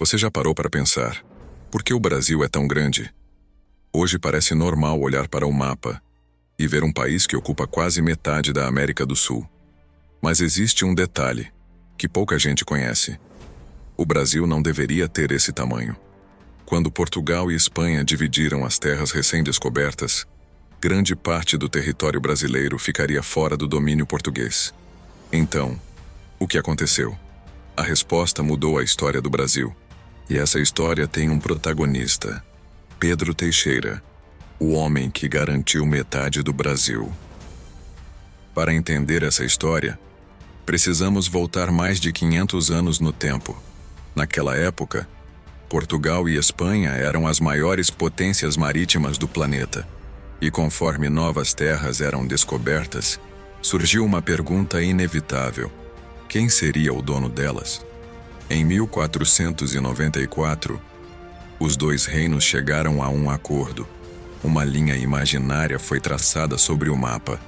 Você já parou para pensar, por que o Brasil é tão grande? Hoje parece normal olhar para o mapa e ver um país que ocupa quase metade da América do Sul. Mas existe um detalhe que pouca gente conhece. O Brasil não deveria ter esse tamanho. Quando Portugal e Espanha dividiram as terras recém-descobertas, grande parte do território brasileiro ficaria fora do domínio português. Então, o que aconteceu? A resposta mudou a história do Brasil. E essa história tem um protagonista, Pedro Teixeira, o homem que garantiu metade do Brasil. Para entender essa história, precisamos voltar mais de 500 anos no tempo. Naquela época, Portugal e Espanha eram as maiores potências marítimas do planeta. E conforme novas terras eram descobertas, surgiu uma pergunta inevitável: quem seria o dono delas? Em 1494, os dois reinos chegaram a um acordo. Uma linha imaginária foi traçada sobre o mapa.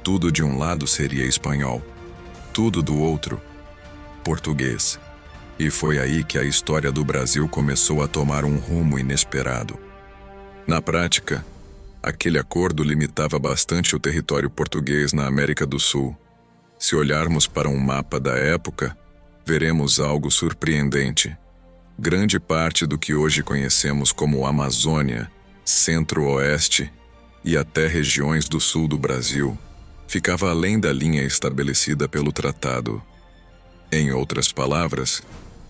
Tudo de um lado seria espanhol, tudo do outro, português. E foi aí que a história do Brasil começou a tomar um rumo inesperado. Na prática, aquele acordo limitava bastante o território português na América do Sul. Se olharmos para um mapa da época, veremos algo surpreendente. Grande parte do que hoje conhecemos como Amazônia, Centro-Oeste e até regiões do sul do Brasil ficava além da linha estabelecida pelo tratado. Em outras palavras,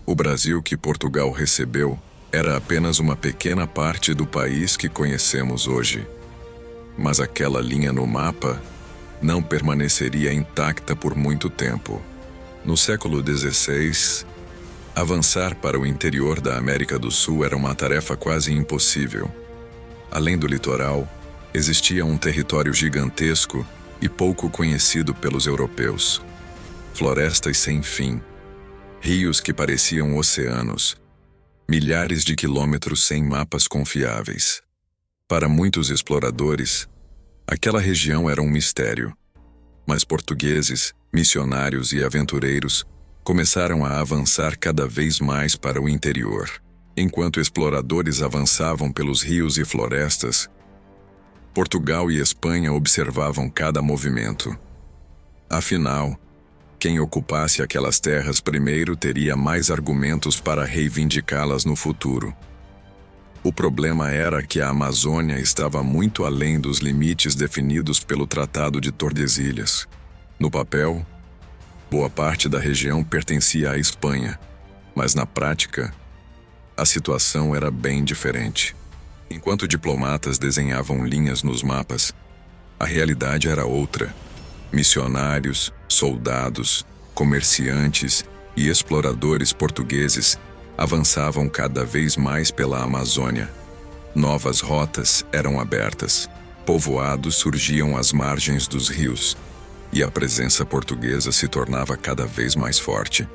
o Brasil que Portugal recebeu era apenas uma pequena parte do país que conhecemos hoje. Mas aquela linha no mapa não permaneceria intacta por muito tempo. No século XVI, avançar para o interior da América do Sul era uma tarefa quase impossível. Além do litoral, existia um território gigantesco e pouco conhecido pelos europeus. Florestas sem fim, rios que pareciam oceanos, milhares de quilômetros sem mapas confiáveis. Para muitos exploradores, aquela região era um mistério. Mas portugueses, missionários e aventureiros começaram a avançar cada vez mais para o interior. Enquanto exploradores avançavam pelos rios e florestas, Portugal e Espanha observavam cada movimento. Afinal, quem ocupasse aquelas terras primeiro teria mais argumentos para reivindicá-las no futuro. O problema era que a Amazônia estava muito além dos limites definidos pelo Tratado de Tordesilhas. No papel, boa parte da região pertencia à Espanha, mas na prática, a situação era bem diferente. Enquanto diplomatas desenhavam linhas nos mapas, a realidade era outra. Missionários, soldados, comerciantes e exploradores portugueses avançavam cada vez mais pela Amazônia. Novas rotas eram abertas, povoados surgiam às margens dos rios, e a presença portuguesa se tornava cada vez mais forte.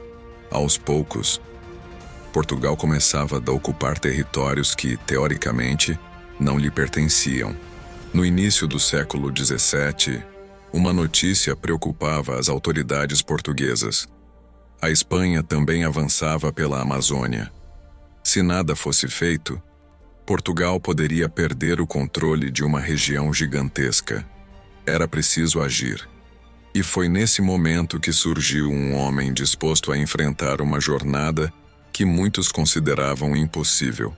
Aos poucos, Portugal começava a ocupar territórios que, teoricamente, não lhe pertenciam. No início do século XVII, uma notícia preocupava as autoridades portuguesas. A Espanha também avançava pela Amazônia. Se nada fosse feito, Portugal poderia perder o controle de uma região gigantesca. Era preciso agir. E foi nesse momento que surgiu um homem disposto a enfrentar uma jornada que muitos consideravam impossível.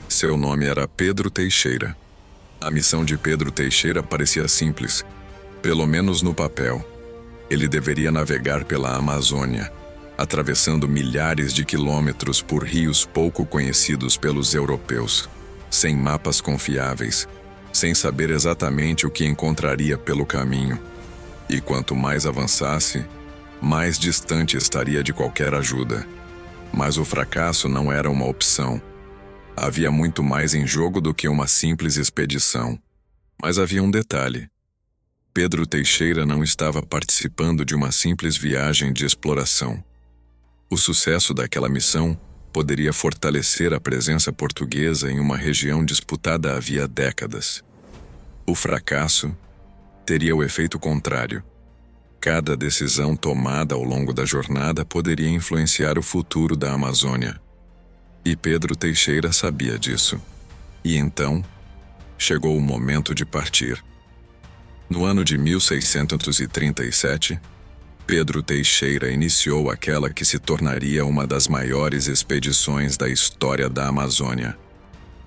Seu nome era Pedro Teixeira. A missão de Pedro Teixeira parecia simples, pelo menos no papel. Ele deveria navegar pela Amazônia, atravessando milhares de quilômetros por rios pouco conhecidos pelos europeus, sem mapas confiáveis, sem saber exatamente o que encontraria pelo caminho. E quanto mais avançasse, mais distante estaria de qualquer ajuda. Mas o fracasso não era uma opção. Havia muito mais em jogo do que uma simples expedição. Mas havia um detalhe. Pedro Teixeira não estava participando de uma simples viagem de exploração. O sucesso daquela missão poderia fortalecer a presença portuguesa em uma região disputada havia décadas. O fracasso teria o efeito contrário. Cada decisão tomada ao longo da jornada poderia influenciar o futuro da Amazônia. E Pedro Teixeira sabia disso. E então, chegou o momento de partir. No ano de 1637, Pedro Teixeira iniciou aquela que se tornaria uma das maiores expedições da história da Amazônia.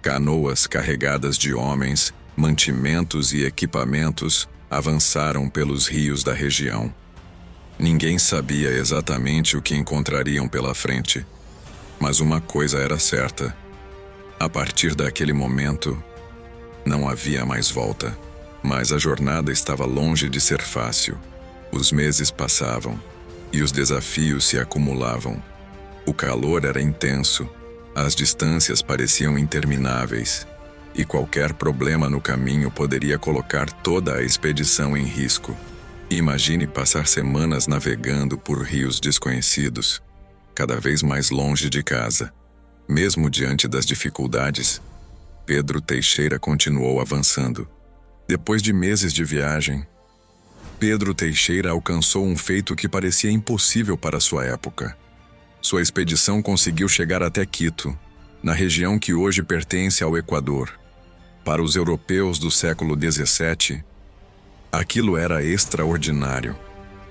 Canoas carregadas de homens, mantimentos e equipamentos avançaram pelos rios da região. Ninguém sabia exatamente o que encontrariam pela frente, mas uma coisa era certa: a partir daquele momento, não havia mais volta. Mas a jornada estava longe de ser fácil. Os meses passavam e os desafios se acumulavam. O calor era intenso, as distâncias pareciam intermináveis, e qualquer problema no caminho poderia colocar toda a expedição em risco. Imagine passar semanas navegando por rios desconhecidos, cada vez mais longe de casa. Mesmo diante das dificuldades, Pedro Teixeira continuou avançando. Depois de meses de viagem, Pedro Teixeira alcançou um feito que parecia impossível para sua época. Sua expedição conseguiu chegar até Quito, na região que hoje pertence ao Equador. Para os europeus do século XVII, aquilo era extraordinário.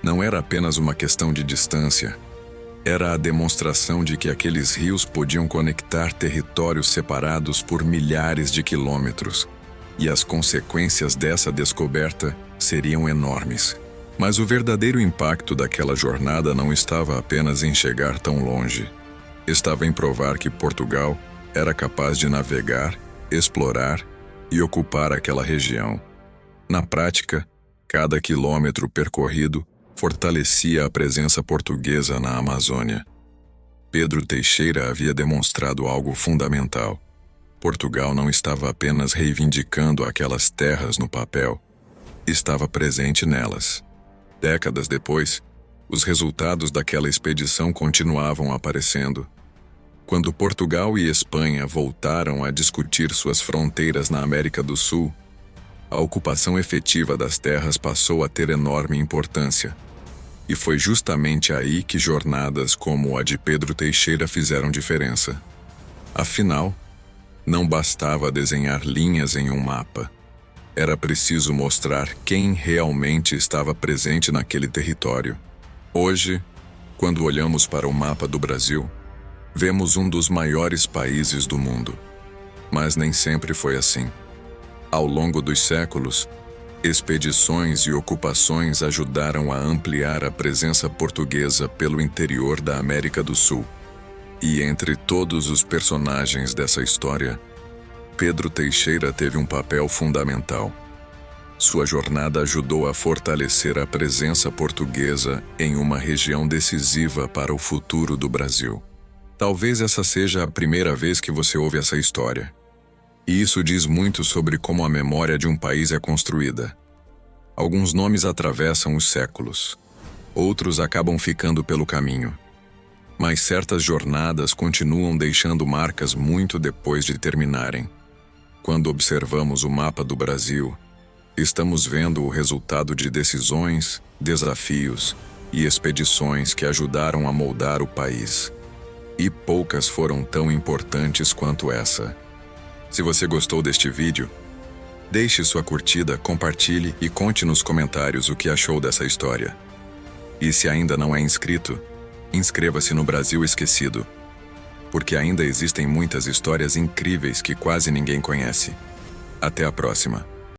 Não era apenas uma questão de distância. Era a demonstração de que aqueles rios podiam conectar territórios separados por milhares de quilômetros. E as consequências dessa descoberta seriam enormes. Mas o verdadeiro impacto daquela jornada não estava apenas em chegar tão longe. Estava em provar que Portugal era capaz de navegar, explorar e ocupar aquela região. Na prática, cada quilômetro percorrido fortalecia a presença portuguesa na Amazônia. Pedro Teixeira havia demonstrado algo fundamental. Portugal não estava apenas reivindicando aquelas terras no papel, estava presente nelas. Décadas depois, os resultados daquela expedição continuavam aparecendo. Quando Portugal e Espanha voltaram a discutir suas fronteiras na América do Sul, a ocupação efetiva das terras passou a ter enorme importância. E foi justamente aí que jornadas como a de Pedro Teixeira fizeram diferença. Afinal, não bastava desenhar linhas em um mapa. Era preciso mostrar quem realmente estava presente naquele território. Hoje, quando olhamos para o mapa do Brasil, vemos um dos maiores países do mundo. Mas nem sempre foi assim. Ao longo dos séculos, expedições e ocupações ajudaram a ampliar a presença portuguesa pelo interior da América do Sul. E entre todos os personagens dessa história, Pedro Teixeira teve um papel fundamental. Sua jornada ajudou a fortalecer a presença portuguesa em uma região decisiva para o futuro do Brasil. Talvez essa seja a primeira vez que você ouve essa história. E isso diz muito sobre como a memória de um país é construída. Alguns nomes atravessam os séculos, outros acabam ficando pelo caminho. Mas certas jornadas continuam deixando marcas muito depois de terminarem. Quando observamos o mapa do Brasil, estamos vendo o resultado de decisões, desafios e expedições que ajudaram a moldar o país. E poucas foram tão importantes quanto essa. Se você gostou deste vídeo, deixe sua curtida, compartilhe e conte nos comentários o que achou dessa história. E se ainda não é inscrito, inscreva-se no Brasil Esquecido, porque ainda existem muitas histórias incríveis que quase ninguém conhece. Até a próxima!